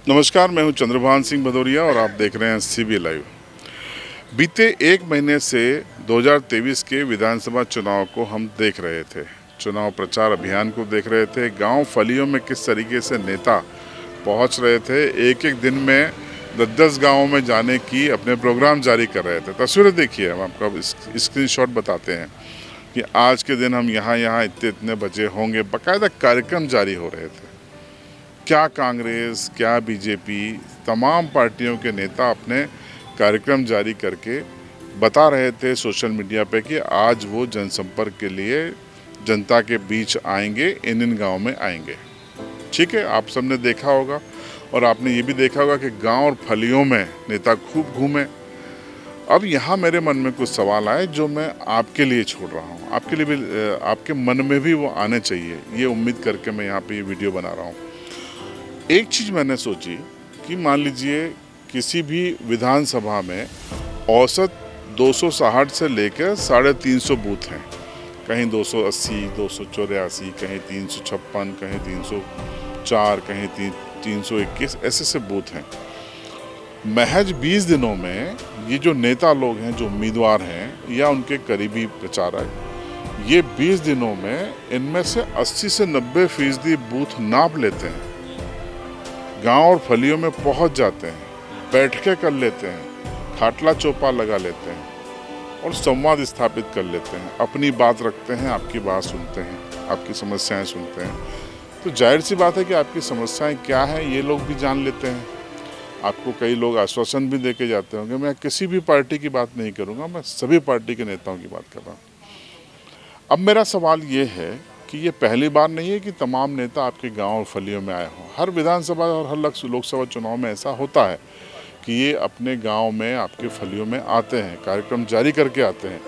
नमस्कार, मैं हूं चंद्रभान सिंह भदौरिया और आप देख रहे हैं सीबी लाइव। बीते एक महीने से 2023 के विधानसभा चुनाव को हम देख रहे थे। चुनाव प्रचार अभियान को देख रहे थे। गांव फलियों में किस तरीके से नेता पहुंच रहे थे, एक एक दिन में 10-10 गाँवों में जाने की अपने प्रोग्राम जारी कर रहे थे। तस्वीरें देखिए, हम आपको स्क्रीनशॉट बताते हैं कि आज के दिन हम यहाँ इतने बजे होंगे। बाकायदा कार्यक्रम जारी हो रहे थे। क्या कांग्रेस, क्या बीजेपी, तमाम पार्टियों के नेता अपने कार्यक्रम जारी करके बता रहे थे सोशल मीडिया पे कि आज वो जनसंपर्क के लिए जनता के बीच आएंगे, इन गांव में आएंगे। ठीक है, आप सबने देखा होगा और आपने ये भी देखा होगा कि गांव और फलियों में नेता खूब घूमे। अब यहाँ मेरे मन में कुछ सवाल आए जो मैं आपके लिए छोड़ रहा हूँ। आपके लिए भी, आपके मन में भी वो आने चाहिए, ये उम्मीद करके मैं यहाँ पे ये वीडियो बना रहा हूँ। एक चीज़ मैंने सोची कि मान लीजिए किसी भी विधानसभा में औसत 260 से लेकर 350 बूथ हैं। कहीं 280, 284, कहीं 356, कहीं 304, कहीं 321, ऐसे बूथ हैं। महज 20 दिनों में ये जो नेता लोग हैं, जो उम्मीदवार हैं या उनके करीबी प्रचारक, ये 20 दिनों में इनमें से 80 से 90% बूथ नाप लेते हैं, गांव और फलियों में पहुंच जाते हैं, बैठकें कर लेते हैं, खाटला चौपा लगा लेते हैं और संवाद स्थापित कर लेते हैं। अपनी बात रखते हैं, आपकी बात सुनते हैं, आपकी समस्याएं सुनते हैं। तो जाहिर सी बात है कि आपकी समस्याएं क्या हैं ये लोग भी जान लेते हैं। आपको कई लोग आश्वासन भी दे के जाते होंगे। मैं किसी भी पार्टी की बात नहीं करूँगा, मैं सभी पार्टी के नेताओं की बात कर रहा हूँ। अब मेरा सवाल ये है कि ये पहली बार नहीं है कि तमाम नेता आपके गांव और फलियों में आए हों। हर विधानसभा और हर लोकसभा चुनाव में ऐसा होता है कि ये अपने गांव में, आपके फलियों में आते हैं, कार्यक्रम जारी करके आते हैं,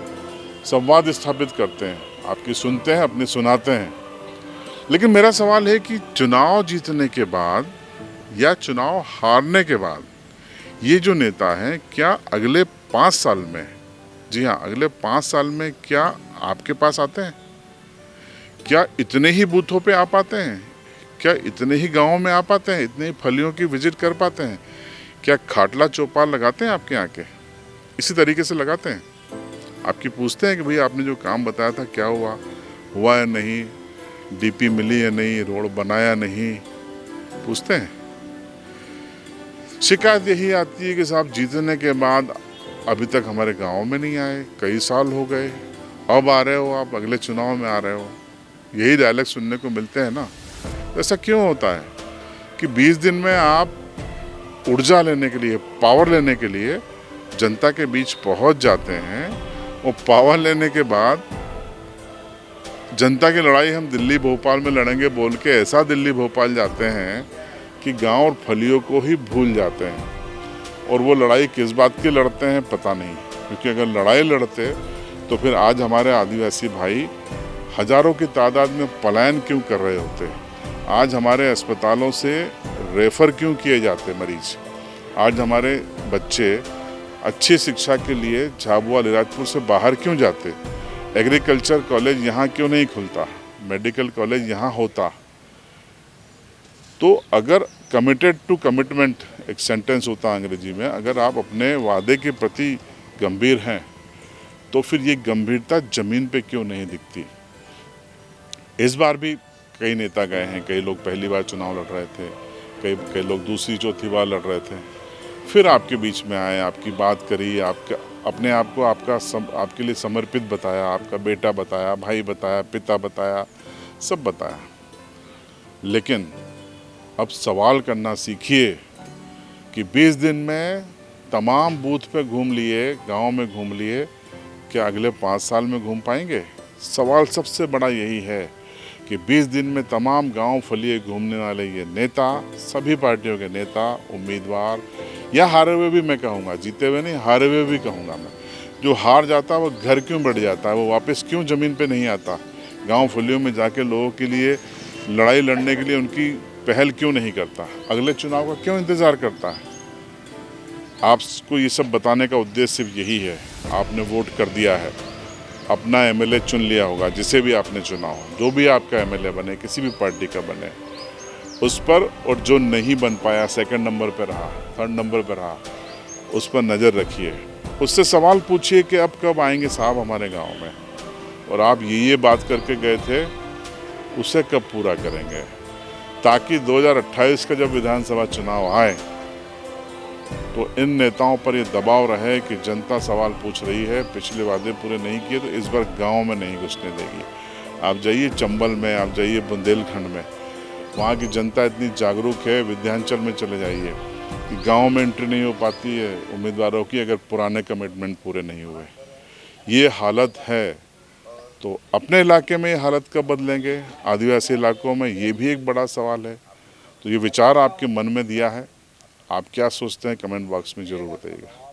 संवाद स्थापित करते हैं, आपकी सुनते हैं, अपनी सुनाते हैं। लेकिन मेरा सवाल है कि चुनाव जीतने के बाद या चुनाव हारने के बाद ये जो नेता हैं, क्या अगले 5 साल में, जी हाँ, अगले 5 साल में क्या आपके पास आते हैं? क्या इतने ही बूथों पे आ पाते हैं? क्या इतने ही गांवों में आ पाते हैं? इतने ही फलियों की विजिट कर पाते हैं? क्या खाटला चौपाल लगाते हैं आपके यहाँ के? इसी तरीके से लगाते हैं? आपकी पूछते हैं कि भाई आपने जो काम बताया था क्या हुआ, हुआ या नहीं, डीपी मिली या नहीं, रोड बनाया नहीं, पूछते हैं? शिकायत यही आती है कि साहब जीतने के बाद अभी तक हमारे गाँव में नहीं आए, कई साल हो गए, अब आ रहे हो आप, अगले चुनाव में आ रहे हो। यही डायलॉग सुनने को मिलते हैं ना। ऐसा क्यों होता है कि 20 दिन में आप ऊर्जा लेने के लिए, पावर लेने के लिए जनता के बीच पहुंच जाते हैं, और पावर लेने के बाद जनता की लड़ाई हम दिल्ली भोपाल में लड़ेंगे बोल के ऐसा दिल्ली भोपाल जाते हैं कि गांव और फलियों को ही भूल जाते हैं। और वो लड़ाई किस बात की लड़ते हैं पता नहीं, क्योंकि अगर लड़ाई लड़ते तो फिर आज हमारे आदिवासी भाई हजारों की तादाद में पलायन क्यों कर रहे होते? आज हमारे अस्पतालों से रेफ़र क्यों किए जाते मरीज? आज हमारे बच्चे अच्छी शिक्षा के लिए झाबुआ लिराजपुर से बाहर क्यों जाते? एग्रीकल्चर कॉलेज यहाँ क्यों नहीं खुलता? मेडिकल कॉलेज यहाँ होता। तो अगर कमिटेड टू कमिटमेंट एक सेंटेंस होता अंग्रेजी में, अगर आप अपने वादे के प्रति गंभीर हैं तो फिर ये गंभीरता ज़मीन पे क्यों नहीं दिखती? इस बार भी कई नेता गए हैं, कई लोग पहली बार चुनाव लड़ रहे थे, कई लोग दूसरी चौथी बार लड़ रहे थे, फिर आपके बीच में आए, आपकी बात करी, अपने आप को आपके लिए समर्पित बताया, आपका बेटा बताया, भाई बताया, पिता बताया, सब बताया। लेकिन अब सवाल करना सीखिए कि 20 दिन में तमाम बूथ पे घूम लिए, गांव में घूम लिए, क्या अगले 5 साल में घूम पाएंगे? सवाल सबसे बड़ा यही है कि 20 दिन में तमाम गांव फलिए घूमने वाले ये नेता, सभी पार्टियों के नेता, उम्मीदवार, या हारे हुए भी मैं कहूँगा, जीते हुए नहीं, हारे हुए भी कहूँगा मैं, जो हार जाता है वो घर क्यों बढ़ जाता है? वो वापस क्यों ज़मीन पे नहीं आता? गांव फलियों में जाके लोगों के लिए लड़ाई लड़ने के लिए उनकी पहल क्यों नहीं करता? अगले चुनाव का क्यों इंतज़ार करता है? आपको ये सब बताने का उद्देश्य सिर्फ यही है। आपने वोट कर दिया है, अपना एमएलए चुन लिया होगा, जिसे भी आपने चुना हो, जो भी आपका एमएलए बने, किसी भी पार्टी का बने, उस पर, और जो नहीं बन पाया, सेकंड नंबर पर रहा, थर्ड नंबर पर रहा, उस पर नज़र रखिए। उससे सवाल पूछिए कि अब कब आएंगे साहब हमारे गांव में, और आप ये बात करके गए थे, उसे कब पूरा करेंगे, ताकि 2028 का जब विधानसभा चुनाव आए तो इन नेताओं पर ये दबाव रहे कि जनता सवाल पूछ रही है, पिछले वादे पूरे नहीं किए तो इस बार गांव में नहीं घुसने देगी। आप जाइए चंबल में, आप जाइए बुंदेलखंड में, वहाँ की जनता इतनी जागरूक है। विंध्याचल में चले जाइए कि गांव में एंट्री नहीं हो पाती है उम्मीदवारों की अगर पुराने कमिटमेंट पूरे नहीं हुए। ये हालत है, तो अपने इलाके में ये हालत कब बदलेंगे, आदिवासी इलाकों में, ये भी एक बड़ा सवाल है। तो ये विचार आपके मन में दिया है, आप क्या सोचते हैं कमेंट बॉक्स में ज़रूर बताइएगा।